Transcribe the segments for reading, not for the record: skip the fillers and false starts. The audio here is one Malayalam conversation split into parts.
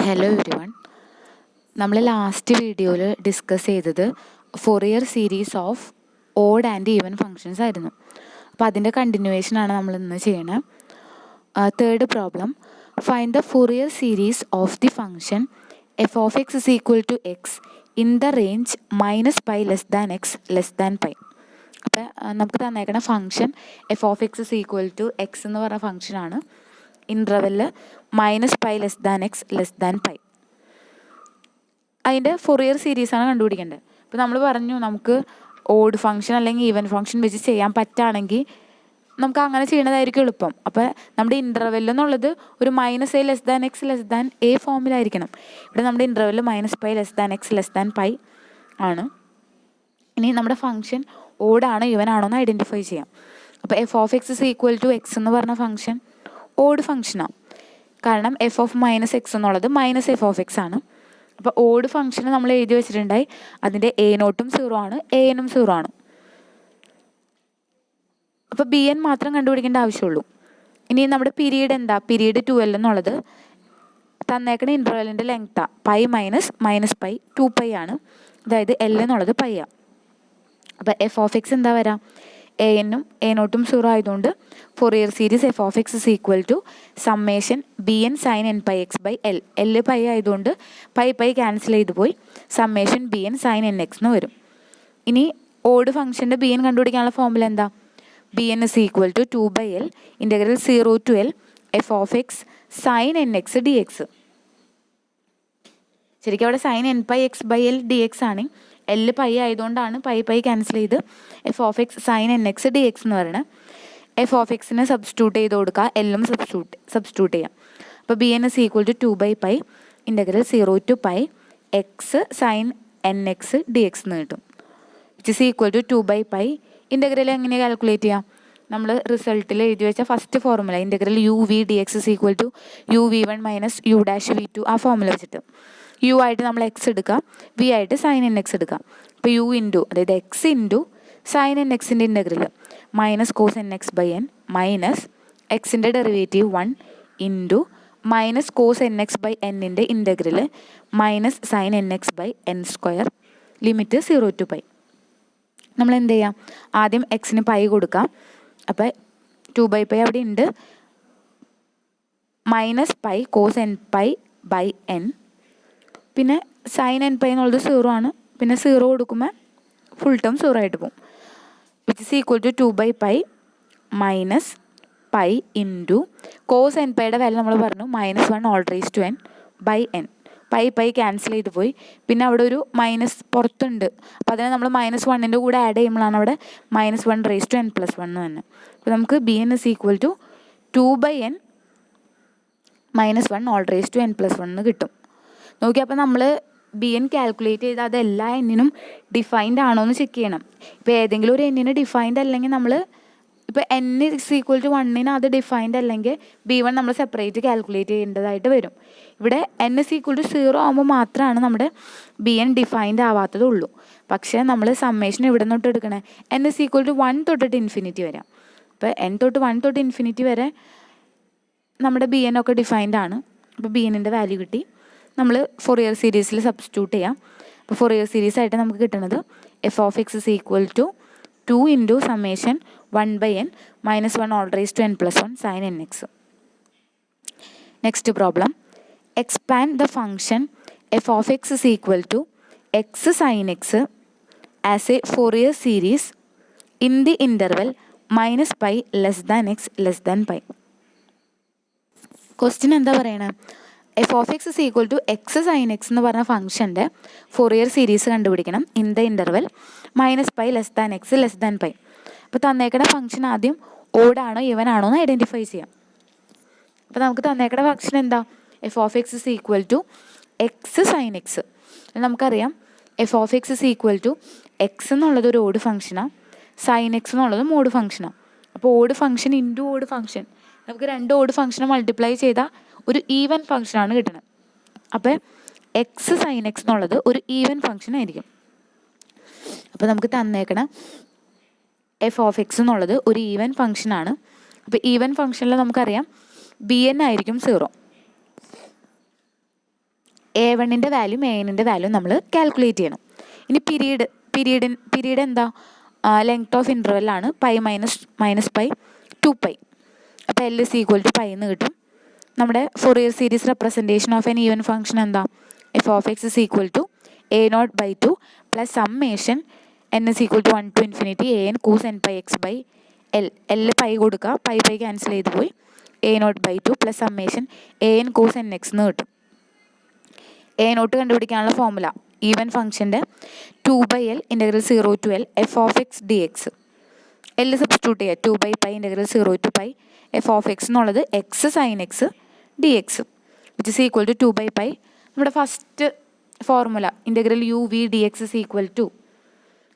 Hello everyone. നമ്മൾ ലാസ്റ്റ് വീഡിയോയിൽ ഡിസ്കസ് ചെയ്തത് Fourier series of odd and even functions ആയിരുന്നു. അപ്പോൾ അതിൻ്റെ കണ്ടിന്യൂവേഷനാണ് നമ്മൾ ഇന്ന് ചെയ്യണത്. Third problem, find the Fourier series of the function F of X is equal to X in the range -π less than X less than pi. അപ്പോൾ നമുക്ക് തന്നേക്കണ function F of X is equal to X എന്ന് പറഞ്ഞ ഫംഗ്ഷനാണ്. Interval -π less than X less than pi. അതിൻ്റെ ഫൊറിയർ സീരീസാണ് കണ്ടുപിടിക്കേണ്ടത്. ഇപ്പോൾ നമ്മൾ പറഞ്ഞു നമുക്ക് ഓഡ് ഫംഗ്ഷൻ അല്ലെങ്കിൽ ഈവൻ ഫംഗ്ഷൻ വെച്ച് ചെയ്യാൻ പറ്റുകയാണെങ്കിൽ നമുക്ക് അങ്ങനെ ചെയ്യണതായിരിക്കും എളുപ്പം. അപ്പോൾ നമ്മുടെ ഇൻ്റർവെൽ എന്നുള്ളത് ഒരു -a less than X less than A ഫോമിലായിരിക്കണം. ഇവിടെ നമ്മുടെ interval -π less than X less than pi ആണ്. ഇനി നമ്മുടെ ഫംഗ്ഷൻ ഓഡാണോ ഈവൻ ആണോ എന്ന് ഐഡൻറ്റിഫൈ ചെയ്യാം. അപ്പോൾ F of X is equal to X എന്ന് പറഞ്ഞ ഫംഗ്ഷൻ ഓഡ് ഫംഗ്ഷനാണ്. കാരണം എഫ് ഓഫ് -x എന്നുള്ളത് -f ഓഫ് എക്സ് ആണ്. അപ്പോൾ ഓഡ് ഫംഗ്ഷന് നമ്മൾ എഴുതി വെച്ചിട്ടുണ്ടായി അതിൻ്റെ a0 0 ആണ്, an 0 ആണ്. അപ്പോൾ bn മാത്രം കണ്ടുപിടിക്കേണ്ട ആവശ്യമുള്ളൂ. ഇനി നമ്മുടെ പീരീഡ് എന്താ? പീരീഡ് 2l എന്നുള്ളത് തന്നേക്കണ ഇൻ്റർവെല്ലിൻ്റെ ലെങ്ത്താണ്. π -π 2π ആണ്. അതായത് l എന്നുള്ളത് π ആണ്. അപ്പോൾ എഫ് ഓഫ് എക്സ് എന്താ വരാം? an a0 0 ആയതുകൊണ്ട് Fourier series f of X is equal to summation bn sin nπx by l. l π ആയതുകൊണ്ട് π ക്യാൻസൽ ചെയ്ത് പോയി സമ്മേഷൻ bn sin nx എന്ന് വരും. ഇനി ഓഡ് ഫംഗ്ഷൻ്റെ bn കണ്ടുപിടിക്കാനുള്ള ഫോമുല എന്താ? bn is equal to 2/l integral 0 to l F of x sin nx dx. ശരിക്കും അവിടെ sin nπx by l dx ആണ്. l π ആയതുകൊണ്ടാണ് π ക്യാൻസൽ ചെയ്ത് f of x sin nx dx എന്ന് പറയുന്നത്. എഫ് ഓഫ് എക്സിനെ സബ്സ്റ്റിറ്റ്യൂട്ട് ചെയ്ത് കൊടുക്കുക, എല്ലും സബ്സ്റ്റിറ്റ്യൂട്ട് ചെയ്യാം. അപ്പോൾ bn is equal to 2/π integral 0 to π x sin nx dx എന്ന് കിട്ടും. Which is equal to 2/π. Integral എങ്ങനെ കാൽക്കുലേറ്റ് ചെയ്യാം? നമ്മൾ റിസൾട്ടിൽ എഴുതി വെച്ച first formula integral u(v) dx is equal to u(v1 - u'(v2) ആ ഫോർമുല വെച്ചിട്ട് u ആയിട്ട് നമ്മൾ x എടുക്കുക, v ആയിട്ട് sin nx എടുക്കുക. അപ്പോൾ u ഇൻറ്റു അതായത് x ഇൻറ്റു sin nxൻ്റെ integral -cos nx by n minus എക്സിൻ്റെ derivative 1 into -cos nx by എന്നിൻ്റെ integral -sin nx by n² limit 0 to π. നമ്മൾ എന്ത് ചെയ്യാം? ആദ്യം എക്സിന് പൈ കൊടുക്കാം. അപ്പോൾ 2/π അവിടെ ഉണ്ട്. -π cos nπ ബൈ n, പിന്നെ sin nπ എന്നുള്ളത് 0 ആണ്. പിന്നെ 0 കൊടുക്കുമ്പോൾ ഫുൾ ടേം 0 ആയിട്ട് പോകും. Which is equal to 2/π minus π into cos nπയുടെ വാല്യൂ നമ്മൾ പറഞ്ഞു -1 all raised to n by n. Pi cancel ചെയ്ത് പോയി. പിന്നെ അവിടെ ഒരു മൈനസ് പുറത്തുണ്ട്. അപ്പോൾ അതിനെ നമ്മൾ -1ൻ്റെ കൂടെ ആഡ് ചെയ്യുമ്പോഴാണ് അവിടെ -1 raised to n + 1 തന്നെ. അപ്പോൾ നമുക്ക് bn is equal to 2/n -1 all raised to n + 1 എന്ന് കിട്ടും. നോക്കി, അപ്പോൾ നമ്മൾ bn കാൽക്കുലേറ്റ് ചെയ്ത് അത് എല്ലാ എന്നിനും ഡിഫൈൻഡ് ആണോ എന്ന് ചെക്ക് ചെയ്യണം. ഇപ്പോൾ ഏതെങ്കിലും ഒരു എന്നിന് ഡിഫൈൻഡ് അല്ലെങ്കിൽ നമ്മൾ ഇപ്പോൾ n ഇസ് ഈക്വൽ ടു 1ന് അത് ഡിഫൈൻഡ് അല്ലെങ്കിൽ b1 നമ്മൾ സെപ്പറേറ്റ് കാൽക്കുലേറ്റ് ചെയ്യേണ്ടതായിട്ട് വരും. ഇവിടെ n ഇസ് ഈക്വൽ ടു 0 ആകുമ്പോൾ മാത്രമാണ് നമ്മുടെ bn ഡിഫൈൻഡ് ആവാത്തതുള്ളൂ. പക്ഷേ നമ്മൾ സമ്മേഷൻ ഇവിടെ നിന്നോട്ട് എടുക്കണേ n ഇസ് ഈക്വൽ ടു 1 തൊട്ടിട്ട് ഇൻഫിനിറ്റി വരാം. അപ്പോൾ n തൊട്ട് 1 തൊട്ട് ഇൻഫിനിറ്റി വരെ നമ്മുടെ bn ഒക്കെ ഡിഫൈൻഡ് ആണ്. അപ്പോൾ bnൻ്റെ വാല്യൂ കിട്ടി. നമ്മൾ ഫൊറിയർ സീരീസിൽ സബ്സ്റ്റിറ്റ്യൂട്ട് ചെയ്യാം. അപ്പോൾ ഫൊറിയർ സീരീസ് ആയിട്ട് നമുക്ക് കിട്ടുന്നത് f of X is equal to 2 into summation 1/n -1 all raised to n + 1 sin nx. Next problem, expand the function F of X is equal to x sin x as a Fourier series in the interval -π less than X less than pi. Question എന്താ പറയണത്? F of X is equal to x sin x എന്ന് പറഞ്ഞ ഫംഗ്ഷൻ്റെ ഫൊറിയർ സീരീസ് കണ്ടുപിടിക്കണം in the interval -π less than X less than pi. അപ്പോൾ തന്നേക്കണ ഫംഗ്ഷൻ ആദ്യം ഓഡാണോ ഈവൻ ആണോ എന്ന് ഐഡൻറ്റിഫൈ ചെയ്യാം. അപ്പോൾ നമുക്ക് തന്നേക്കണ ഫംഗ്ഷൻ എന്താ? F of X is equal to x sin x. നമുക്കറിയാം f of X is equal to x എന്നുള്ളത് ഒരു ഓഡ് ഫംഗ്ഷനാണ്, sin x എന്നുള്ളത് മോഡ് ഫംഗ്ഷനാണ്. അപ്പോൾ odd function into odd function, നമുക്ക് രണ്ട് ഓഡ് ഫംഗ്ഷനെ മൾട്ടിപ്ലൈ ചെയ്താൽ ഒരു ഈവൻ ഫംഗ്ഷനാണ് കിട്ടുന്നത്. അപ്പോൾ x sin x എന്നുള്ളത് ഒരു ഈവൻ ഫംഗ്ഷൻ ആയിരിക്കും. അപ്പോൾ നമുക്ക് തന്നേക്കണ എഫ് ഓഫ് എക്സ് എന്നുള്ളത് ഒരു ഈവൻ ഫംഗ്ഷനാണ്. അപ്പോൾ ഈവൻ ഫംഗ്ഷനിൽ നമുക്കറിയാം bn ആയിരിക്കും 0. A1ൻ്റെ വാല്യൂ A1ൻ്റെ വാല്യൂ നമ്മൾ കാൽക്കുലേറ്റ് ചെയ്യണം. ഇനി പീരീഡ് എന്താ, ലെങ്ത് ഓഫ് ഇൻ്റർവെല്ലാണ് പൈ മൈനസ് പൈ 2π. അപ്പോൾ L is equal to π എന്ന് കിട്ടും. നമ്മുടെ Fourier series representation of an even function എന്താ, F of X is equal to a0/2 plus summation n is equal to 1 to infinity an cos nπx by L pi കൊടുക്കുക, പൈ ക്യാൻസൽ ചെയ്ത് പോയി a0/2 plus summation an cos nx എന്ന് കിട്ടും. a0 കണ്ടുപിടിക്കാനുള്ള ഫോർമുല ഈവൻ ഫംഗ്ഷൻ്റെ 2/L integral 0 to L F of X D X. L substitute ചെയ്യുക, 2/π integral 0 to π F of X എന്നുള്ളത് X sine X D X which is equal to 2/π. നമ്മുടെ first formula integral U V D X is equal to,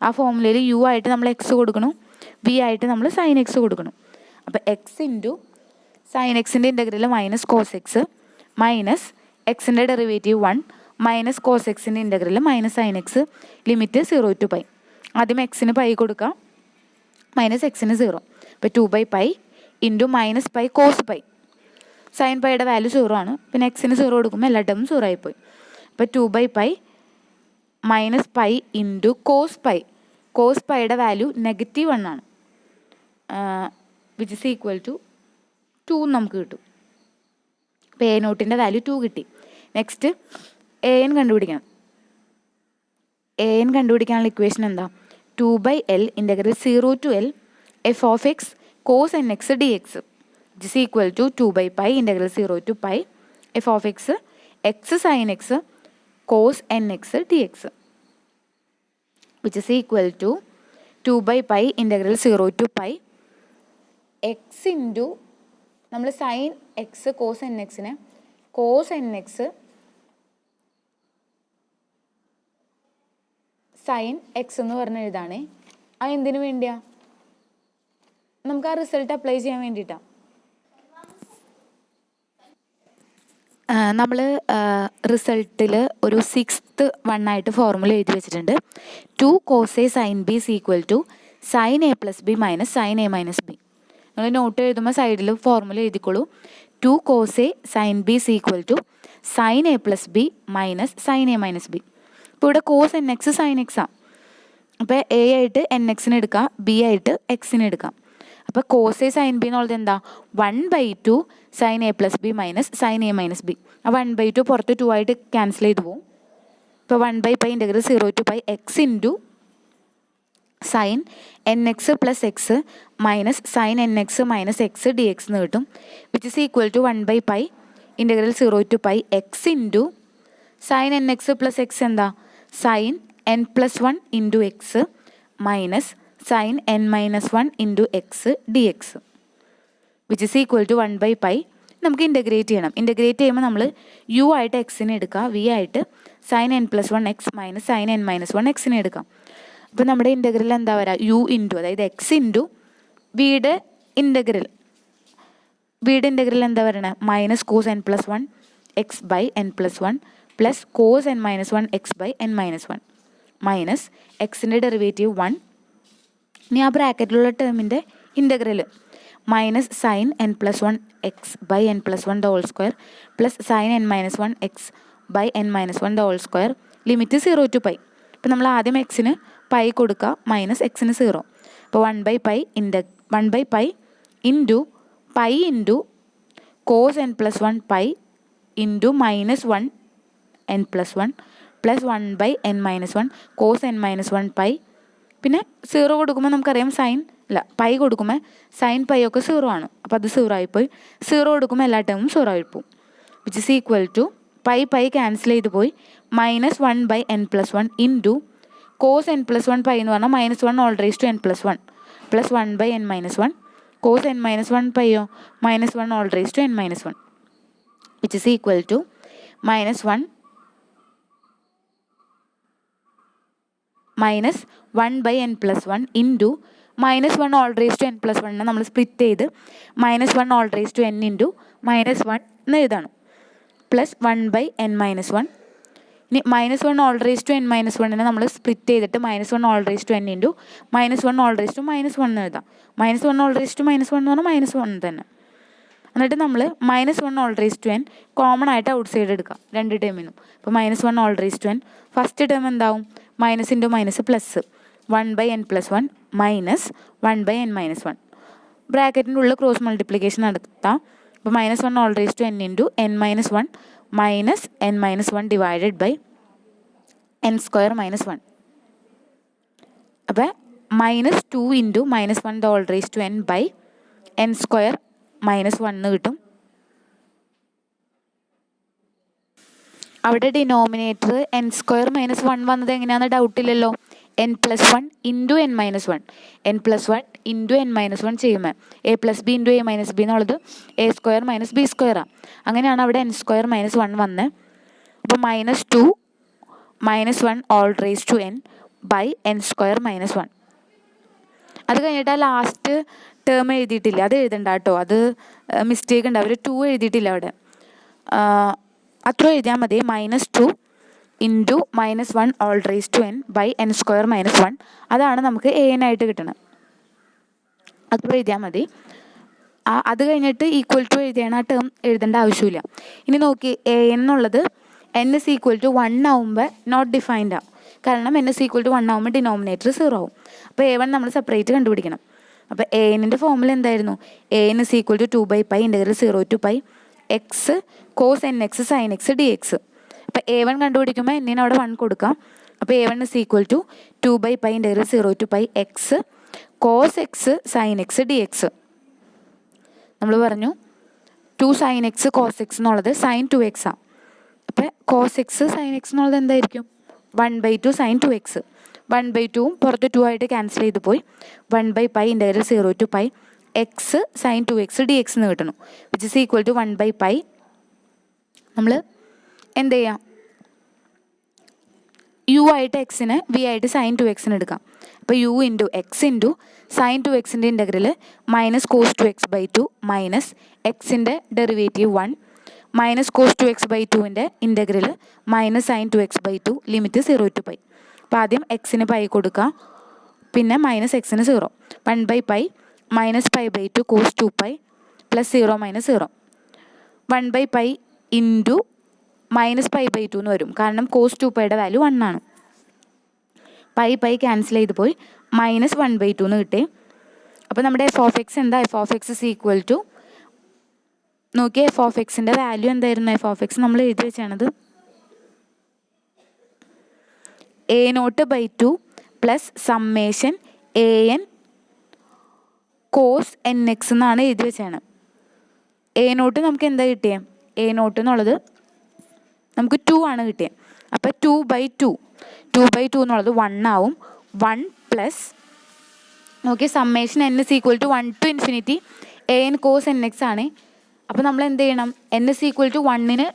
ആ ഫോർമുലയിൽ യു ആയിട്ട് നമ്മൾ എക്സ് കൊടുക്കണം, വി ആയിട്ട് നമ്മൾ സൈൻ എക്സ് കൊടുക്കണം. അപ്പോൾ എക്സ് ഇൻറ്റു സൈൻ എക്സിൻ്റെ integral minus cos x minus എക്സിൻ്റെ ഡെറിവേറ്റീവ് 1 മൈനസ് കോസ് എക്സിൻ്റെ integral minus sine x limit 0 to π. ആദ്യം എക്സിന് പൈ കൊടുക്കുക, മൈനസ് എക്സിന് 0. അപ്പോൾ 2/π into minus pi cos pi, sine പൈയുടെ വാല്യൂ 0 ആണ്, പിന്നെ എക്സിന് 0 കൊടുക്കുമ്പോൾ എല്ലാ ടേമും 0 ആയിപ്പോയി. അപ്പോൾ 2/π മൈനസ് പൈ ഇൻറ്റു കോസ് പൈയുടെ വാല്യൂ -1 ആണ്, വിച്ച് ഇസ് ഈക്വൽ ടു 2 നമുക്ക് കിട്ടും. അപ്പോൾ a0ൻ്റെ വാല്യൂ 2 കിട്ടി. നെക്സ്റ്റ് an കണ്ടുപിടിക്കണം. an കണ്ടുപിടിക്കാനുള്ള ഇക്വേഷൻ എന്താ, 2/L integral 0 to L F of X cos nx dx which is equal to 2/π integral 0 to π F of X X sine X cos nx dx which is equal to 2/π integral 0 to π X into നമ്മൾ സൈൻ എക്സ് കോസ് nxനെ കോസ് nx സൈൻ എക്സ് എന്ന് പറഞ്ഞ എഴുതാണേ. അത് എന്തിനു വേണ്ടിയാ, നമുക്ക് ആ റിസൾട്ട് അപ്ലൈ ചെയ്യാൻ വേണ്ടിയിട്ടാണ്. നമ്മൾ റിസൾട്ടിൽ ഒരു 6th 1 ആയിട്ട് ഫോർമുല എഴുതി വെച്ചിട്ടുണ്ട്. 2 cos A sin B is equal to sin A plus B minus sin A minus B. നിങ്ങൾ നോട്ട് എഴുതുമ്പോൾ സൈഡിൽ formula എഴുതിക്കോളൂ. 2 cos A sin B is equal to sin A plus B minus sin A minus B. ഇപ്പോൾ ഇവിടെ കോസ് nx സൈൻ എക്സ് ആണ്. അപ്പോൾ എ ആയിട്ട് nx-ന് എടുക്കാം, ബി ആയിട്ട് എക്സിന് എടുക്കാം. അപ്പോൾ കോസ് എ സൈൻ ബി എന്നുള്ളത് എന്താ, 1/2 sine a plus b minus sine a minus b. ആ 1/2 പുറത്ത് 2 ആയിട്ട് ക്യാൻസൽ ചെയ്ത് പോകും. ഇപ്പോൾ 1/π integral 0 to π X into sine nx plus X minus sine nx minus X D X എന്ന് കിട്ടും, which is equal to 1/π integral 0 to π X into sine nx plus X എന്താ, sine n plus 1 into X minus sine n minus 1 into X D X which is equal to 1/π. നമുക്ക് ഇൻ്റഗ്രേറ്റ് ചെയ്യണം. ഇൻ്റഗ്രേറ്റ് ചെയ്യുമ്പോൾ നമ്മൾ യു ആയിട്ട് എക്സിനെ എടുക്കുക, വി ആയിട്ട് sine n plus 1 X minus sine n minus 1 എക്സിനെ എടുക്കാം. അപ്പോൾ നമ്മുടെ ഇൻ്റഗ്രൽ എന്താ വരിക, യു ഇൻറ്റു അതായത് എക്സ് ഇൻറ്റു വിയുടെ ഇൻ്റഗ്രൽ എന്താ പറയണത്, minus cos n plus 1 X by n plus 1 plus cos n minus 1 X by n minus 1 minus എക്സിൻ്റെ ഡെറിവേറ്റീവ് 1. ഇനി ആ ബ്രാക്കറ്റിലുള്ള ടേമിൻ്റെ integral minus sine n plus 1 X by n plus 1 the whole square plus sine n minus 1 X by n minus 1 the whole square limit 0 to π. അപ്പോൾ നമ്മൾ ആദ്യം എക്സിന് പൈ കൊടുക്കുക, മൈനസ് എക്സിന് 0. അപ്പോൾ 1/π into pi into cos n plus 1 pi into minus 1 n plus 1 plus 1/n minus 1 cos n minus 1 pi. പിന്നെ 0 കൊടുക്കുമ്പോൾ നമുക്കറിയാം പൈ കൊടുക്കുമ്പോൾ സൈൻ പൈ ഒക്കെ 0 ആണ്, അപ്പോൾ അത് 0 ആയിപ്പോയി. 0 കൊടുക്കുമ്പോൾ എല്ലാ ടേമും 0 ആയിപ്പോവും, which is equal to pi cancel ചെയ്ത് പോയി minus 1/n plus 1 into cos n plus 1 pi എന്ന് പറഞ്ഞാൽ minus 1 all raise to n plus 1 plus 1/n minus 1 cos n minus 1 പൈയോ minus 1 all raise to n minus 1 which is equal to minus 1 minus 1/n plus 1 into minus 1 all raise to n plus 1 നമ്മൾ സ്പ്ലിറ്റ് ചെയ്ത് minus 1 all raise to n into minus 1 എന്ന് എഴുതാണ് പ്ലസ് 1/n മൈനസ് 1. ഇനി minus 1 all raise to n minus 1 നമ്മൾ സ്പ്ലിറ്റ് ചെയ്തിട്ട് minus 1 all raise to n into minus 1 all raise to minus 1 എന്ന് എഴുതാം. Minus 1 all raise to minus 1 എന്ന് പറഞ്ഞാൽ മൈനസ് 1 തന്നെ. എന്നിട്ട് നമ്മൾ -1 all raise to n common ആയിട്ട് ഔട്ട് സൈഡ് എടുക്കാം രണ്ട് ടേമിനും. അപ്പോൾ -1 all raise to n first term എന്താവും, minus into minus plus 1/n+1 minus 1/n-1. ബ്രാക്കറ്റിൻ്റെ ഉള്ളിൽ ക്രോസ് മൾട്ടിപ്ലിക്കേഷൻ നടത്താം. അപ്പോൾ -1 all raise to n into n-1 minus n-1 divided by n² - 1. അപ്പോൾ -2 into -1 all raise to n by n² - 1 കിട്ടും. അവിടെ ഡിനോമിനേറ്റർ n² - 1 വന്നത് എങ്ങനെയാണെന്ന് ഡൗട്ടില്ലല്ലോ. n+1 into n-1 n+1 into n-1 ചെയ്യുമ്പോൾ a+b ഇൻറ്റു a-b എന്നുള്ളത് a² - b². അങ്ങനെയാണ് അവിടെ n² - 1 വന്നത്. അപ്പോൾ -2 -1 all raise to n by n² - 1. അത് കഴിഞ്ഞിട്ട് ആ ലാസ്റ്റ് ടേം എഴുതിയിട്ടില്ല, അത് എഴുതണ്ട കേട്ടോ, അത് മിസ്റ്റേക്ക് ഉണ്ട്, അവർ 2 എഴുതിയിട്ടില്ല അവിടെ. അത്ര എഴുതിയാൽ മതി. -2 into -1 all raise to n by n² - 1 അതാണ് നമുക്ക് an ആയിട്ട് കിട്ടണം. അത്ര എഴുതിയാൽ മതി. അത് കഴിഞ്ഞിട്ട് ഈക്വൽ ടു എഴുതിയാണ്, ആ ടേം എഴുതേണ്ട ആവശ്യമില്ല. ഇനി നോക്കി, an എന്നുള്ളത് n = 1 ആവുമ്പോൾ നോട്ട് ഡിഫൈൻഡ് ആവും. കാരണം n = 1 ആവുമ്പോൾ ഡിനോമിനേറ്റർ 0 ആവും. അപ്പോൾ a1 നമ്മൾ സെപ്പറേറ്റ് കണ്ടുപിടിക്കണം. അപ്പോൾ an-ൻ്റെ ഫോമുല എന്തായിരുന്നു, an = 2/π × 0 to π x cos nx sin x dx. അപ്പോൾ a1 കണ്ടുപിടിക്കുമ്പോൾ n അവിടെ 1 കൊടുക്കാം. അപ്പോൾ a1 = 2/π × 0 to π x cos x sin x dx. നമ്മൾ പറഞ്ഞു 2 sin x cos x എന്നുള്ളത് sin 2x ആണ്. അപ്പോൾ cos x sin x എന്നുള്ളത് എന്തായിരിക്കും, 1/2 sin 2x. 1/2 പുറത്ത് 2 ആയിട്ട് ക്യാൻസൽ ചെയ്ത് പോയി 1/π × 0 to π x sin 2x dx എന്ന് കിട്ടുന്നു. Which is equal to 1/π. നമ്മൾ എന്ത് ചെയ്യാം, u ആയിട്ട് എക്സിന് v ആയിട്ട് sin 2x എടുക്കാം. അപ്പോൾ u into X into sin 2xൻ്റെ ഇൻ്റഗ്രൽ -cos 2x/2 മൈനസ് എക്സിൻ്റെ ഡെറിവേറ്റീവ് 1 മൈനസ് cos 2x/2ൻ്റെ integral -sin 2x/2 limit 0 to π. അപ്പോൾ ആദ്യം എക്സിന് പൈ കൊടുക്കുക, പിന്നെ -x-ന് 0. 1/π -π/2 cos 2π പ്ലസ് 0 - 0. 1/π ഇൻറ്റു -π/2 എന്ന് വരും, കാരണം cos 2πയുടെ വാല്യൂ 1 ആണ്. പൈ ക്യാൻസൽ ചെയ്ത് പോയി -1/2 എന്ന് കിട്ടി. അപ്പോൾ നമ്മുടെ f(x) എന്താ, f(x) = നോക്കിയ f(x)ൻ്റെ വാല്യൂ എന്തായിരുന്നു, f(x) നമ്മൾ എഴുതി വെച്ചാണത് a0/2 plus summation an cos nx എന്നാണ് എഴുതി വെച്ചാണ്. a0 നമുക്ക് എന്താ കിട്ടിയത്, a0 എന്നുള്ളത് നമുക്ക് 2 ആണ് കിട്ടിയത്. അപ്പോൾ 2/2 എന്നുള്ളത് 1 ആവും. 1 പ്ലസ് നോക്കി summation n = 1 to ∞ an cos nx ആണ്. അപ്പോൾ നമ്മൾ എന്ത് ചെയ്യണം, n = 1ന്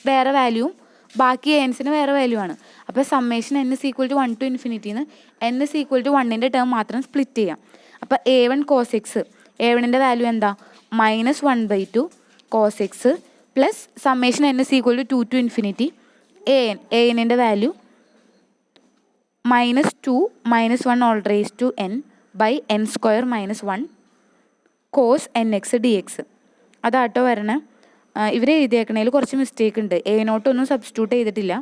വേറെ വാല്യൂവും ബാക്കി ansന് വേറെ വാല്യൂ ആണ്. അപ്പോൾ സമ്മേഷൻ n = 1 to ∞ എന്ന് n = 1ൻ്റെ ടേം മാത്രം സ്പ്ലിറ്റ് ചെയ്യാം. അപ്പോൾ a1 cos x, a1ൻ്റെ വാല്യൂ എന്താ, -1/2 cos x plus summation n = 2 to ∞ an-ൻ്റെ value -2 -1 all raise to n by n² - 1 cos nx dx. അതാട്ടോ വരണേ. ഇവർ എഴുതിയേക്കണതിൽ കുറച്ച് മിസ്റ്റേക്ക് ഉണ്ട്. a0 ഒന്നും സബ്സ്റ്റിറ്റ്യൂട്ട് ചെയ്തിട്ടില്ല.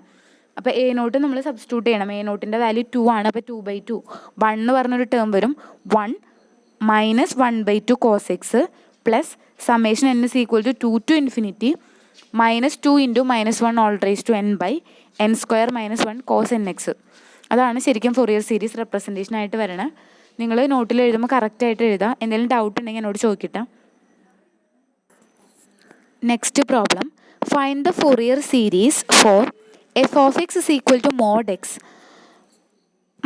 അപ്പോൾ a0 നമ്മൾ സബ്സ്റ്റിറ്റ്യൂട്ട് ചെയ്യണം. a0ൻ്റെ വാല്യൂ 2 ആണ്. അപ്പോൾ 2/2 1 എന്ന് പറഞ്ഞൊരു ടേം വരും. 1 -1/2 cos x plus summation n = 2 to ∞ -2 into -1 all raise to n by n² - 1 cos nx. അതാണ് ശരിക്കും ഫൊറിയർ സീരീസ് റെപ്രസെൻറ്റേഷൻ ആയിട്ട് വരണേ. നിങ്ങൾ നോട്ടിൽ എഴുതുമ്പോൾ കറക്റ്റായിട്ട് എഴുതുക. എന്തെങ്കിലും ഡൗട്ട് ഉണ്ടെങ്കിൽ എന്നോട് ചോദിക്കട്ടെ. Next problem, find the Fourier series for f(x) = mod x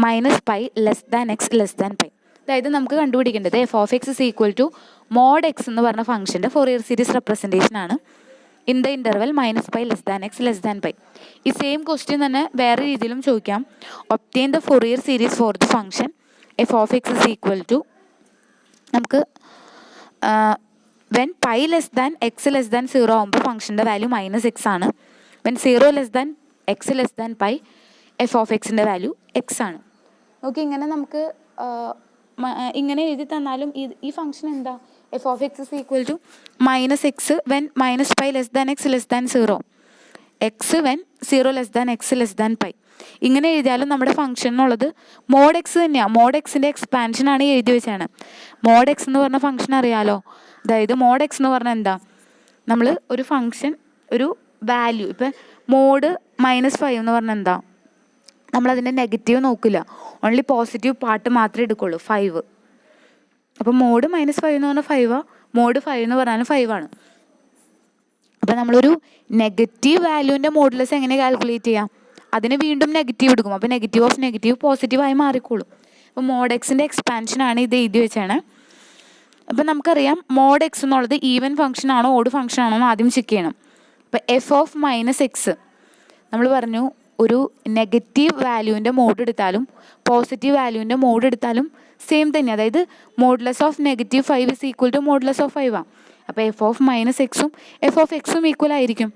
-π less than x less than π. അതായത് നമുക്ക് കണ്ടുപിടിക്കേണ്ടത് f(x) = mod x എന്ന് പറഞ്ഞ ഫംഗ്ഷൻ്റെ ഫൊറിയർ സീരീസ് റെപ്രസെൻറ്റേഷൻ ആണ്. In the interval -π less than x less than π. ഈ സെയിം ക്വസ്റ്റ്യൻ തന്നെ വേറെ രീതിയിലും ചോദിക്കാം. Obtain the Fourier series for the function f(x) = നമുക്ക് when π less than x less than 0 ആകുമ്പോൾ ഫംഗ്ഷൻ്റെ വാല്യൂ -x ആണ്. When 0 less than x less than π f(x)ൻ്റെ വാല്യൂ x ആണ്. ഓക്കെ, ഇങ്ങനെ നമുക്ക് ഇങ്ങനെ എഴുതി തന്നാലും ഈ ഫംഗ്ഷൻ എന്താ, F of X is equal to minus x when minus pi less than X less than 0, x when 0 less than X less than pi. ഇങ്ങനെ എഴുതിയാലും നമ്മുടെ ഫംഗ്ഷനുള്ളത് മോഡ് എക്സ് തന്നെയാണ്. മോഡ് എക്സിൻ്റെ എക്സ്പാൻഷനാണ് എഴുതി വെച്ചാണ്. മോഡ് എക്സ് എന്ന് പറഞ്ഞ ഫംഗ്ഷൻ അറിയാലോ. അതായത് മോഡ് എക്സ് എന്ന് പറഞ്ഞാൽ എന്താ, നമ്മൾ ഒരു ഫംഗ്ഷൻ ഒരു വാല്യൂ, ഇപ്പം മോഡ് -5 എന്ന് പറഞ്ഞാൽ എന്താ, നമ്മളതിൻ്റെ നെഗറ്റീവ് നോക്കില്ല, ഓൺലി പോസിറ്റീവ് പാർട്ട് മാത്രമേ എടുക്കുള്ളൂ, 5. അപ്പോൾ മോഡ് -5 എന്ന് പറഞ്ഞാൽ 5 മോഡ് 5 എന്ന് പറഞ്ഞാലും 5 ആണ്. അപ്പോൾ നമ്മളൊരു നെഗറ്റീവ് വാല്യൂവിൻ്റെ മോഡുലസ് എങ്ങനെ കാൽക്കുലേറ്റ് ചെയ്യാം, അതിന് വീണ്ടും നെഗറ്റീവ് എടുക്കും. അപ്പോൾ നെഗറ്റീവ് ഓഫ് നെഗറ്റീവ് പോസിറ്റീവായി മാറിക്കോളും. അപ്പോൾ മോഡ് എക്സിൻ്റെ എക്സ്പാൻഷനാണ് ഇത് എഴുതി വെച്ചാണ്. അപ്പോൾ നമുക്കറിയാം മോഡ് എക്സ് എന്നുള്ളത് ഈവൻ ഫംഗ്ഷൻ ആണോ ഓഡ് ഫംഗ്ഷൻ ആണോ എന്ന് ആദ്യം ചെക്ക് ചെയ്യണം. അപ്പോൾ എഫ് ഓഫ് -x നമ്മൾ പറഞ്ഞു ഒരു നെഗറ്റീവ് വാല്യൂവിൻ്റെ മോഡ് എടുത്താലും പോസിറ്റീവ് വാല്യൂവിൻ്റെ മോഡ് എടുത്താലും സെയിം തന്നെ. അതായത് modulus of -5 is equal to modulus of 5 ആണ്. അപ്പോൾ എഫ് ഓഫ് -xഉം എഫ് ഓഫ് എക്സും ഈക്വൽ ആയിരിക്കും.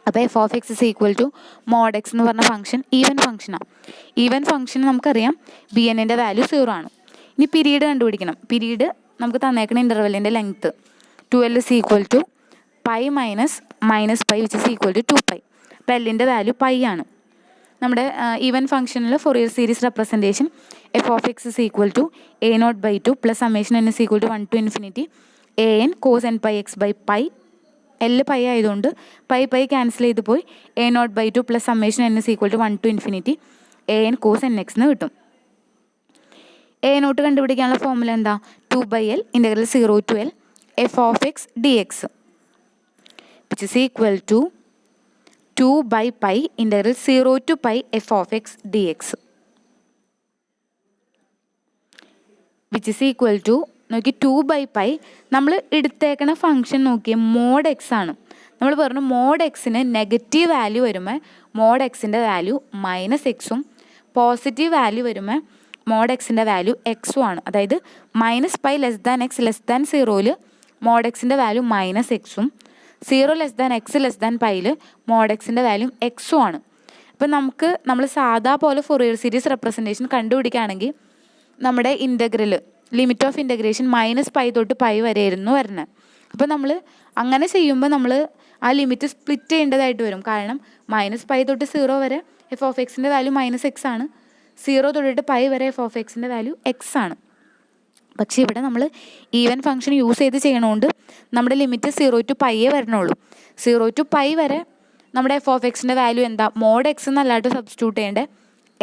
അപ്പോൾ F of X is equal to mod X എന്ന് പറഞ്ഞ ഫംഗ്ഷൻ ഈവൻ ഫംഗ്ഷനാണ്. ഈവൻ ഫംഗ്ഷൻ നമുക്കറിയാം ബി എൻ്റെ വാല്യൂ 0 ആണ്. ഇനി പീരീഡ് കണ്ടുപിടിക്കണം. പീരീഡ് നമുക്ക് തന്നേക്കുന്ന ഇൻ്റർവെല്ലിൻ്റെ length 2l is equal to pi minus -π which is equal to 2π. അപ്പോൾ എല്ലിൻ്റെ വാല്യൂ പൈ ആണ്. നമ്മുടെ ഈവൻ ഫംഗ്ഷനിൽ Fourier series representation f of X is equal to a0/2 plus summation n is equal to 1 to ∞ an cos nπx by pi. L pi ആയതുകൊണ്ട് പൈ ക്യാൻസൽ ചെയ്ത് പോയി a0/2 plus summation n is equal to 1 to ∞ an cos nx എന്ന് കിട്ടും. a0 കണ്ടുപിടിക്കാനുള്ള ഫോർമുല എന്താ, 2/l integral 0 to l F of X dx which is equal to 2/π integral 0 to π F of X dx which is equal to നോക്കി 2/π. നമ്മൾ എടുത്തേക്കണ ഫംഗ്ഷൻ നോക്കിയ മോഡ് എക്സ് ആണ്. നമ്മൾ പറഞ്ഞു മോഡ് എക്സിന് നെഗറ്റീവ് വാല്യൂ വരുമ്പോൾ മോഡ് എക്സിൻ്റെ വാല്യൂ -xഉം പോസിറ്റീവ് വാല്യൂ വരുമ്പോൾ മോഡ് എക്സിൻ്റെ വാല്യൂ എക്സും ആണ്. അതായത് -π less than X less than 0ൽ മോഡ് എക്സിൻ്റെ വാല്യൂ -xഉം 0 less than X less than പൈയിൽ മോഡ് എക്സിൻ്റെ വാല്യൂ എക്സും ആണ്. അപ്പം നമ്മൾ സാധാ പോലെ ഫൊറിയർ സീരീസ് റെപ്രസെൻറ്റേഷൻ കണ്ടുപിടിക്കുകയാണെങ്കിൽ നമ്മുടെ ഇൻ്റഗ്രൽ ലിമിറ്റ് ഓഫ് ഇൻ്റഗ്രേഷൻ -π തൊട്ട് π വരെയായിരുന്നു വരുന്നത്. അപ്പോൾ നമ്മൾ അങ്ങനെ ചെയ്യുമ്പോൾ നമ്മൾ ആ ലിമിറ്റ് സ്പ്ലിറ്റ് ചെയ്യേണ്ടതായിട്ട് വരും. കാരണം -π തൊട്ട് 0 വരെ എഫ് ഓഫ് എക്സിൻ്റെ വാല്യൂ -x ആണ്, 0 തൊട്ടിട്ട് π വരെ എഫ് ഓഫ് എക്സിൻ്റെ വാല്യൂ x ആണ്. പക്ഷേ ഇവിടെ നമ്മൾ ഈവൻ ഫംഗ്ഷൻ യൂസ് ചെയ്ത് ചെയ്യണോണ്ട് നമ്മുടെ ലിമിറ്റ് 0 to π വരണുള്ളൂ. 0 to π വരെ നമ്മുടെ എഫ് ഓഫ് എക്സിൻ്റെ വാല്യൂ എന്താ, മോഡ് എക്സ് എന്നല്ലാണ്ട് സബ്സ്റ്റിറ്റ്യൂട്ട് ചെയ്യേണ്ടത്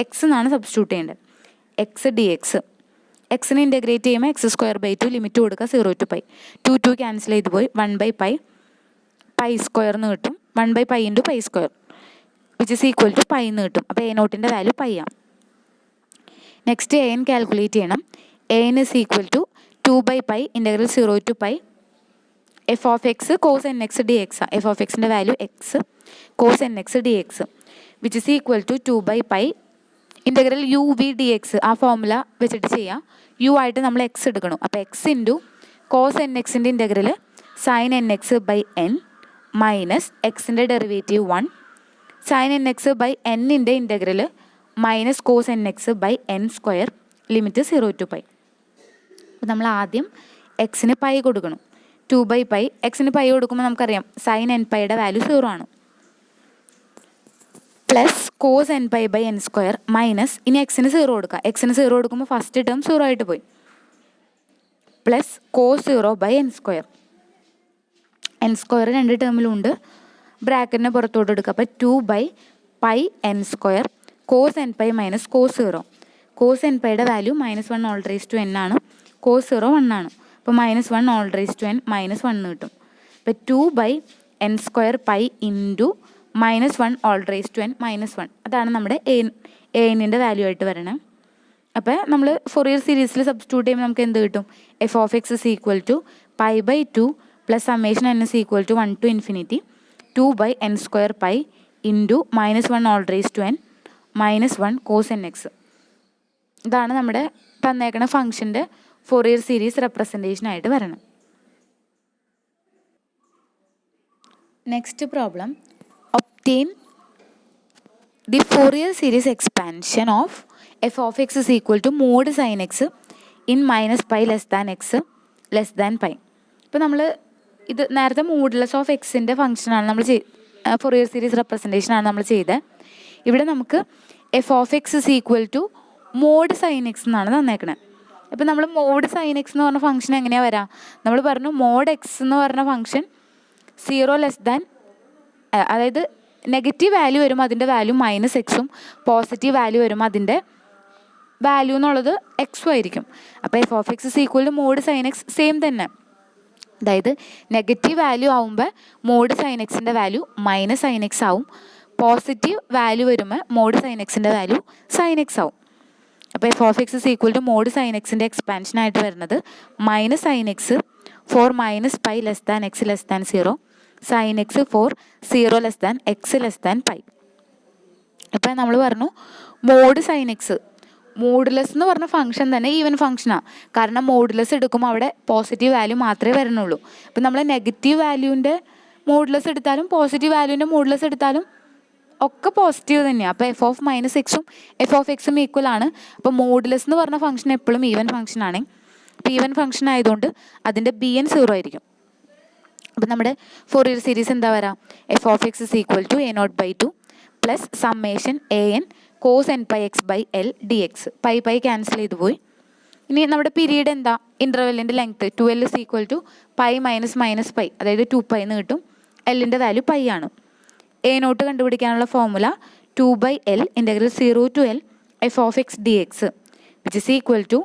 എക്സ് എന്നാണ് സബ്സ്റ്റിറ്റ്യൂട്ട് ചെയ്യേണ്ടത്. എക്സ് dx എക്സിനെ ഇൻ്റഗ്രേറ്റ് ചെയ്യുമ്പോൾ x²/2 ലിമിറ്റ് കൊടുക്കുക 0 to π. 2 ക്യാൻസൽ ചെയ്ത് പോയി 1/π π² എന്ന് കിട്ടും. 1/π × π² വിച്ച് ഇസ് ഈക്വൽ ടു π എന്ന് കിട്ടും. അപ്പോൾ a0ൻ്റെ വാല്യൂ π ആണ്. നെക്സ്റ്റ് an കാൽക്കുലേറ്റ് ചെയ്യണം. an is equal to 2/π integral 0 to π F of X cos nx dx ആണ്. എഫ് ഓഫ് എക്സിൻ്റെ value x cos nx dx which is equal to 2/π integral u v dx. ആ ഫോർമുല വെച്ചിട്ട് ചെയ്യാം. u ആയിട്ട് നമ്മൾ x എടുക്കണം. അപ്പോൾ x ഇൻറ്റു കോസ് nxൻ്റെ ഇൻ്റഗ്രൽ സൈൻ nx/n മൈനസ് എക്സിൻ്റെ ഡെറിവേറ്റീവ് 1 സൈൻ nx/n ൻ്റെ integral minus cos nx/n² limit 0 to π. അപ്പോൾ നമ്മൾ ആദ്യം എക്സിന് പൈ കൊടുക്കണം. 2/π എക്സിന് പൈ കൊടുക്കുമ്പോൾ നമുക്കറിയാം സൈൻ nπയുടെ വാല്യൂ 0 ആണ്. പ്ലസ് കോസ് nπ/n² മൈനസ് ഇനി എക്സിന് 0 കൊടുക്കുക. എക്സിന് 0 കൊടുക്കുമ്പോൾ ഫസ്റ്റ് ടേം 0 ആയിട്ട് പോയി. Plus cos 0/n². n² രണ്ട് ടേമിലുണ്ട്, ബ്രാക്കറ്റിനെ പുറത്തോട്ട് എടുക്കുക. അപ്പോൾ 2/πn² cos nπ minus cos 0. Cos nπയുടെ വാല്യൂ -1 n ആണ്, കോസ് 0 1 ആണ്. അപ്പോൾ -1 n -1 കിട്ടും. അപ്പോൾ 2/n² π ഇൻറ്റു -1 n അതാണ് നമ്മുടെ an-ൻ്റെ വാല്യൂ ആയിട്ട് വരണം. അപ്പോൾ നമ്മൾ ഫൊറിയർ സീരീസിൽ സബ്സ്റ്റിറ്റ്യൂട്ട് ചെയ്യുമ്പോൾ നമുക്ക് എന്ത് കിട്ടും, f of X is equal to π/2 plus summation n is equal to 1 to ∞ 2/n² π into -1 n -1 cos nx. ഇതാണ് നമ്മുടെ തന്നേക്കണ ഫംഗ്ഷൻ്റെ ഫൊറിയർ സീരീസ് റെപ്രസെൻറ്റേഷൻ ആയിട്ട് വരണം. Next problem, obtain the Fourier series expansion of f of x is equal to mod sin x in -π less than x less than pi. ഇപ്പോൾ നമ്മൾ ഇത് നേരത്തെ മോഡുലസ് ഓഫ് എക്സിൻ്റെ ഫംഗ്ഷനാണ് നമ്മൾ ഫൊറിയർ സീരീസ് റെപ്രസെൻറ്റേഷനാണ് നമ്മൾ ചെയ്തത്. ഇവിടെ നമുക്ക് f of X is equal to mod sine x എന്നാണ് തന്നേക്കണത്. ഇപ്പോൾ നമ്മൾ മോഡ് സൈൻ എക്സ് എന്ന് പറഞ്ഞ ഫംഗ്ഷൻ എങ്ങനെയാണ് വരാം? നമ്മൾ പറഞ്ഞു മോഡ് എക്സ് എന്ന് പറഞ്ഞ ഫംഗ്ഷൻ 0 ലെസ് ദാൻ, അതായത് നെഗറ്റീവ് വാല്യൂ വരുമ്പോൾ അതിൻ്റെ വാല്യൂ മൈനസ് എക്സും പോസിറ്റീവ് വാല്യൂ വരുമ്പോൾ അതിൻ്റെ വാല്യൂ എന്നുള്ളത് എക്സും ആയിരിക്കും. അപ്പോൾ F of X is equal to mod sine x same തന്നെ. അതായത് നെഗറ്റീവ് വാല്യൂ ആവുമ്പോൾ മോഡ് സൈൻ എക്സിൻ്റെ വാല്യൂ മൈനസ് സൈൻ എക്സ് ആവും, പോസിറ്റീവ് വാല്യൂ വരുമ്പോൾ മോഡ് സൈൻ എക്സിൻ്റെ വാല്യൂ സൈൻ എക്സ് ആവും. അപ്പോൾ F of X is equal to mod sine എക്സിൻ്റെ എക്സ്പാൻഷനായിട്ട് വരുന്നത് minus sine x for minus pi less than X less than 0, sine x for 0 less than X less than pi. ഇപ്പം നമ്മൾ പറഞ്ഞു മോഡ് സൈൻ എക്സ്, മോഡുലസ് എന്ന് പറഞ്ഞ ഫംഗ്ഷൻ തന്നെ ഈവൻ ഫംഗ്ഷനാണ്. കാരണം മോഡുലസ് എടുക്കുമ്പോൾ അവിടെ പോസിറ്റീവ് വാല്യൂ മാത്രമേ വരുന്നുള്ളൂ. ഇപ്പം നമ്മൾ നെഗറ്റീവ് വാല്യൂവിൻ്റെ മോഡുലസ് എടുത്താലും പോസിറ്റീവ് വാല്യൂവിൻ്റെ മോഡുലസ് എടുത്താലും ഒക്കെ പോസിറ്റീവ് തന്നെയാണ്. അപ്പോൾ എഫ് ഓഫ് മൈനസ് എക്സും എഫ് ഓഫ് എക്സും ഈക്വൽ ആണ്. അപ്പോൾ മോഡുലസ് എന്ന് പറഞ്ഞ ഫംഗ്ഷൻ എപ്പോഴും ഈവൻ ഫംഗ്ഷനാണ്. അപ്പോൾ ഈവൻ ഫംഗ്ഷൻ ആയതുകൊണ്ട് അതിൻ്റെ ബി എൻ 0 ആയിരിക്കും. അപ്പം നമ്മുടെ ഫൊറിയർ സീരീസ് എന്താ വരാം? F of X is equal to a0/2 plus summation an cos n pi x by l dx. Pi cancel ചെയ്ത് പോയി. ഇനി നമ്മുടെ പീരീഡ് എന്താ? ഇൻ്റർവെല്ലിൻ്റെ length 2l is equal to pi minus minus pi, അതായത് 2π എന്ന് കിട്ടും. എല്ലിൻ്റെ വാല്യൂ പൈ ആണ്. a0 കണ്ടുപിടിക്കാനുള്ള formula 2/l integral 0 to l F of X D X which is equal to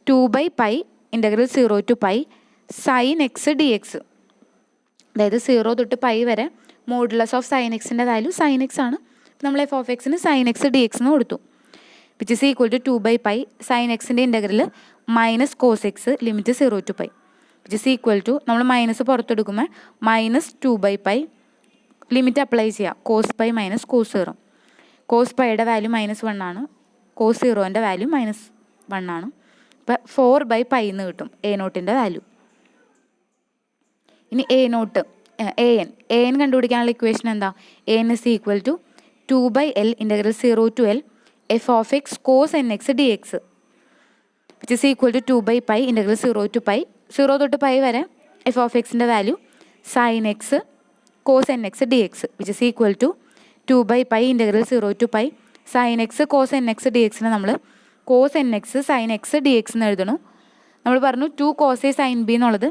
2/π integral 0 to π sine X D x. അതായത് 0 തൊട്ട് പൈ വരെ മോഡുലസ് ഓഫ് സൈൻ എക്സിൻ്റെ വാല്യൂ സൈൻ എക്സ് ആണ്. നമ്മൾ എഫ് ഓഫ് എക്സിന് സൈൻ എക്സ് ഡി എക്സ് എന്ന് കൊടുത്തു. Which is equal to 2/π sine എക്സിൻ്റെ integral minus cos x limit 0 to π which is equal to, നമ്മൾ മൈനസ് പുറത്തെടുക്കുമ്പോൾ മൈനസ് 2/π ലിമിറ്റ് അപ്ലൈ ചെയ്യുക, cos pi minus cos 0. Cos പൈയുടെ വാല്യൂ -1 ആണ്, കോസ് 0ൻ്റെ വാല്യൂ -1 ആണ്. അപ്പോൾ 4/π എന്ന് കിട്ടും a0ൻ്റെ വാല്യൂ. ഇനി an കണ്ടുപിടിക്കാനുള്ള ഇക്വേഷൻ എന്താ? an is equal to 2/l integral 0 to l F of X cos n x D X which is equal to 2/π integral 0 to π, 0 തൊട്ട് പൈ വരെ എഫ് ഓഫ് എക്സിൻ്റെ value sine X cos n x D X which is equal to 2/π integral 0 to π sine X cos n x d എക്സിന് നമ്മൾ cos n x sine X D X എന്ന് എഴുതണു. നമ്മൾ പറഞ്ഞു 2 cos a സൈൻ ബി എന്നുള്ളത്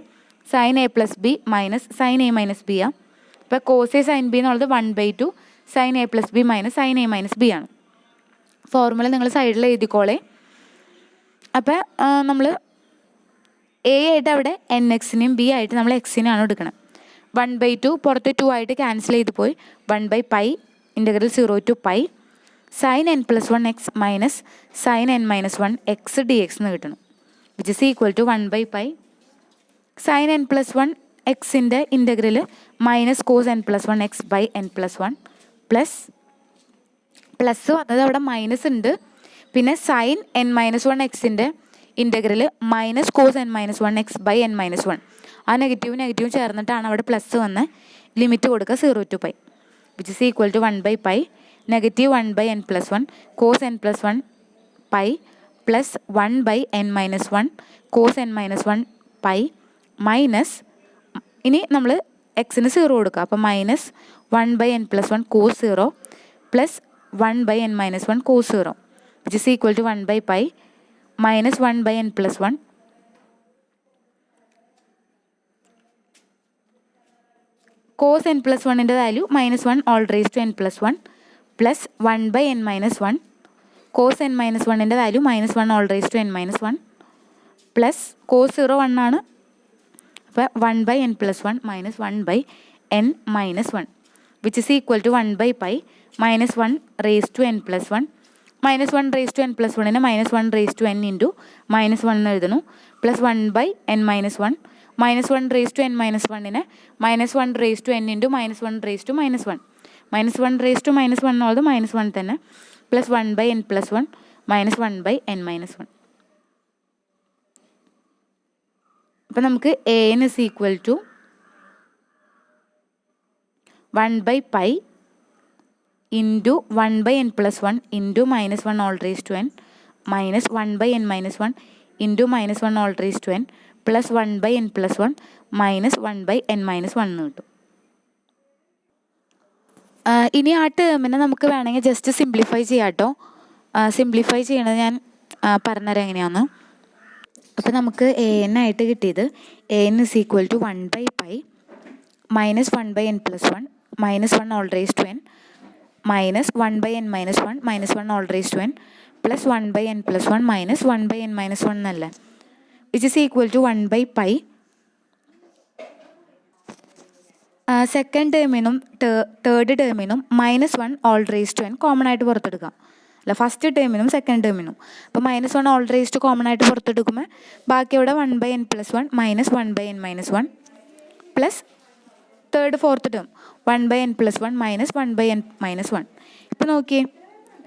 sine a plus b minus sine a minus b ആണ്. ഇപ്പോൾ കോസ് a സൈൻ ബി എന്നുള്ളത് 1/2 sine a plus b minus sine a minus b ആണ്. ഫോർമുല നിങ്ങൾ സൈഡിൽ എഴുതിക്കോളെ. അപ്പോൾ നമ്മൾ എ ആയിട്ട് അവിടെ എൻ എക്സിനെയും ബി ആയിട്ട് നമ്മൾ എക്സിനെയാണ് എടുക്കണം. 1/2 പുറത്ത് 2 ആയിട്ട് ക്യാൻസൽ ചെയ്ത് പോയി 1/π integral 0 to π sine n plus 1 X minus sine n minus 1 x D X എന്ന് കിട്ടണം. Which is equal to 1/π sine n plus 1 എക്സിൻ്റെ integral minus cos n plus 1 X by n plus 1 plus വന്നത് അവിടെ മൈനസ് ഉണ്ട്. പിന്നെ സൈൻ n മൈനസ് 1 എക്സിൻ്റെ integral minus cos n minus 1 X by n minus 1. ആ നെഗറ്റീവ് ചേർന്നിട്ടാണ് അവിടെ പ്ലസ് വന്ന് ലിമിറ്റ് കൊടുക്കുക 0 to π which is equal to 1/π negative 1/n plus 1 cos n plus 1 pi plus 1/n minus 1 cos n minus 1 pi minus, ഇനി നമ്മൾ എക്സിന് 0 കൊടുക്കുക. അപ്പോൾ minus 1/n plus 1 cos 0 plus 1/n minus 1 cos 0 which is equal to 1/π minus 1/n plus 1 cos n plus 1ൻ്റെ value -1 all raise to n plus 1 plus 1/n minus 1 cos n minus 1ൻ്റെ value -1 all raise to n minus 1 plus cos 0 1 ആണ്. അപ്പോൾ 1/n plus 1 minus 1/n minus 1 which is equal to 1/π -1 raise to n plus 1 -1 raise to n plus 1ന് -1 റേസ് ടു n ഇൻറ്റു -1 എഴുതുന്നു plus 1/n minus 1 -1 raise to n minus 1ന് -1 raise to n into -1 raise to -1 -1 raise to -1 എന്നുള്ളത് -1 തന്നെ plus 1/n plus 1 -1/n minus 1. അപ്പം നമുക്ക് an is equal to 1/π into 1/n plus 1 into -1 all raise to n minus 1/n minus 1 into -1 all raise to n plus 1/n+1 minus 1/n-1 എന്ന് കിട്ടും. ഇനി ആ ടേമിനെ നമുക്ക് വേണമെങ്കിൽ ജസ്റ്റ് സിംപ്ലിഫൈ ചെയ്യാം കേട്ടോ. സിംപ്ലിഫൈ ചെയ്യണത് ഞാൻ പറഞ്ഞുതരാം എങ്ങനെയാണെന്ന്. അപ്പോൾ നമുക്ക് an ആയിട്ട് കിട്ടിയത് an = 1/π minus 1/n+1 minus 1 all raised to n minus 1/n-1 minus 1 all raised to n plus 1/n+1 minus 1/n-1 എന്നല്ലേ, which is equal to 1/π. Second ടേമിനും തേർഡ് ടേമിനും -1 all raised to n common ആയിട്ട് പുറത്തെടുക്കാം. അല്ല, ഫസ്റ്റ് ടേമിനും സെക്കൻഡ് ടേമിനും. അപ്പോൾ -1 all raised to കോമൺ ആയിട്ട് പുറത്തെടുക്കുമ്പോൾ ബാക്കി ഇവിടെ 1/n+1 minus 1/n-1 plus third fourth term 1/n+1 minus 1/n-1. ഇപ്പോൾ നോക്കിയേ,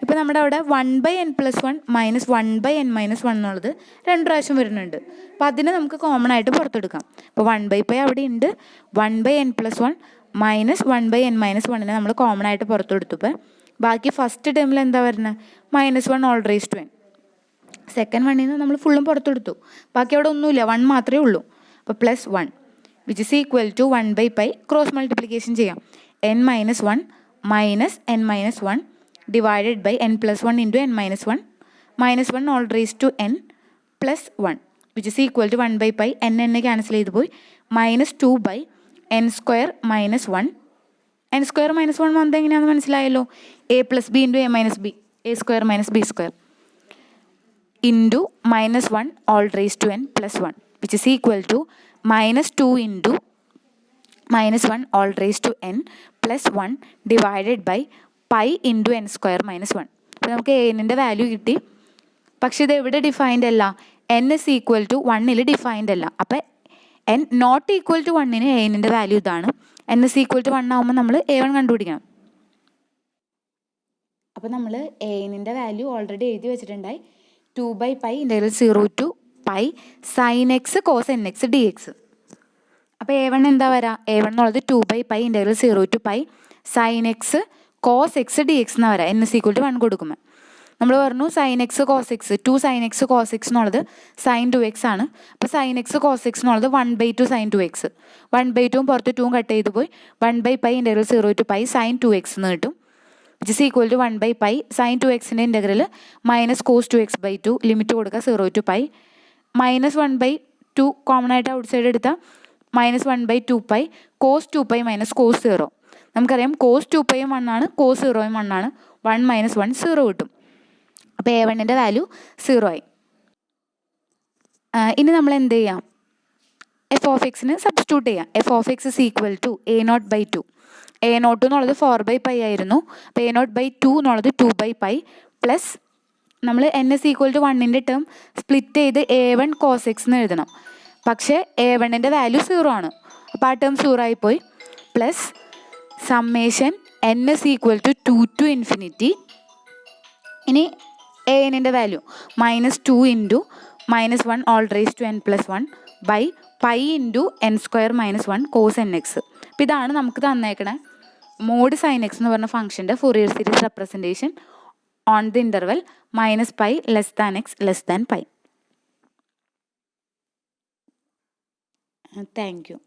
ഇപ്പോൾ നമ്മുടെ അവിടെ 1/n+1 മൈനസ് 1/n-1 എന്നുള്ളത് 2 പ്രാവശ്യം വരുന്നുണ്ട്. അപ്പോൾ അതിനെ നമുക്ക് കോമൺ ആയിട്ട് പുറത്തെടുക്കാം. അപ്പോൾ 1/π അവിടെ ഉണ്ട്, 1/n+1 മൈനസ് 1/n-1 നമ്മൾ കോമൺ ആയിട്ട് പുറത്തെടുത്തപ്പോൾ ബാക്കി ഫസ്റ്റ് ടേമിൽ എന്താ വരുന്നത്, -1 all raised to n. Second വണ്ണിൽ നിന്ന് നമ്മൾ ഫുള്ളും പുറത്തെടുത്തു, ബാക്കി അവിടെ ഒന്നുമില്ല, 1 മാത്രമേ ഉള്ളൂ. അപ്പോൾ +1 which is equal to 1/π. Cross multiplication ചെയ്യാം. n-1 minus n-1 divided by n+1 into n-1 -1 all raised to n plus 1 which is equal to 1/π. n cancel ചെയ്ത് പോയി, -2/n² മൈനസ് 1. n² - 1 വന്നത് എങ്ങനെയാണെന്ന് മനസ്സിലായല്ലോ. a+b into a-b, a² - b² into -1 all raised to n plus 1 which is equal to -2 into -1 all raised to n plus 1 divided by π into n² - 1. അപ്പോൾ നമുക്ക് n-ൻ്റെ വാല്യൂ കിട്ടി. പക്ഷേ ഇത് എവിടെ ഡിഫൈൻഡ് അല്ല, n = 1 ഡിഫൈൻഡ് അല്ല. അപ്പോൾ n ≠ 1 a-ൻ്റെ വാല്യൂ ഇതാണ്. n = 1 ആകുമ്പോൾ നമ്മൾ a1 കണ്ടുപിടിക്കണം. അപ്പോൾ നമ്മൾ a-ൻ്റെ വാല്യൂ ഓൾറെഡി എഴുതി വെച്ചിട്ടുണ്ടായി. 2/π × 0 to π sin x cos nx dx. അപ്പോൾ a1 എന്താ വരാ, a1 എന്നുള്ളത് 2/π × 0 to π sin x cos x dx എന്നാ വരാം. n = 1 കൊടുക്കുമ്പോൾ നമ്മൾ പറഞ്ഞു sin x cos x 2 sin x cos x എന്നുള്ളത് sin 2x ആണ്. അപ്പോൾ sin x cos x എന്നുള്ളത് 1/2 sin 2x. 1/2 പുറത്ത് 2 കട്ട് ചെയ്ത് പോയി 1/π × 0 to π sin 2x എന്ന് കിട്ടും. Which is equal to 1/π sin 2xൻ്റെ ഇൻ്റഗ്രൽ -cos 2x/2 ലിമിറ്റ് കൊടുക്കുക 0 to π -1/2 കോമൺ ആയിട്ട് ഔട്ട് സൈഡ് എടുത്താൽ -1/2π cos 2π - cos 0. നമുക്കറിയാം cos 2π 1 ആണ്, cos 0 1 ആണ്. 1 - 1 0 കിട്ടും. അപ്പോൾ a1ൻ്റെ വാല്യൂ 0 ആയി. ഇനി നമ്മൾ എന്ത് ചെയ്യാം, f(x)ന് സബ്സ്റ്റിറ്റ്യൂട്ട് ചെയ്യാം. f(x) = a0/2. a0 എന്നുള്ളത് 4/π ആയിരുന്നു. അപ്പോൾ a0/2 എന്നുള്ളത് 2/π പ്ലസ് നമ്മൾ n = 1ൻ്റെ ടേം സ്പ്ലിറ്റ് ചെയ്ത് a1 cos x എന്ന് എഴുതണം. പക്ഷേ a1ൻ്റെ വാല്യൂ 0 ആണ്, അപ്പോൾ ആ ടേം 0 ആയിപ്പോയി. Plus summation n = 2 to ∞. ഇനി a-ൻ്റെ value -2 into -1 all raised to n plus 1 by π into n² - 1 cos nx. അപ്പോൾ ഇതാണ് നമുക്ക് തന്നേക്കണേ മോഡ് sin x എന്ന് പറഞ്ഞ ഫംഗ്ഷൻ്റെ Fourier series representation on the interval -π x π. Thank U.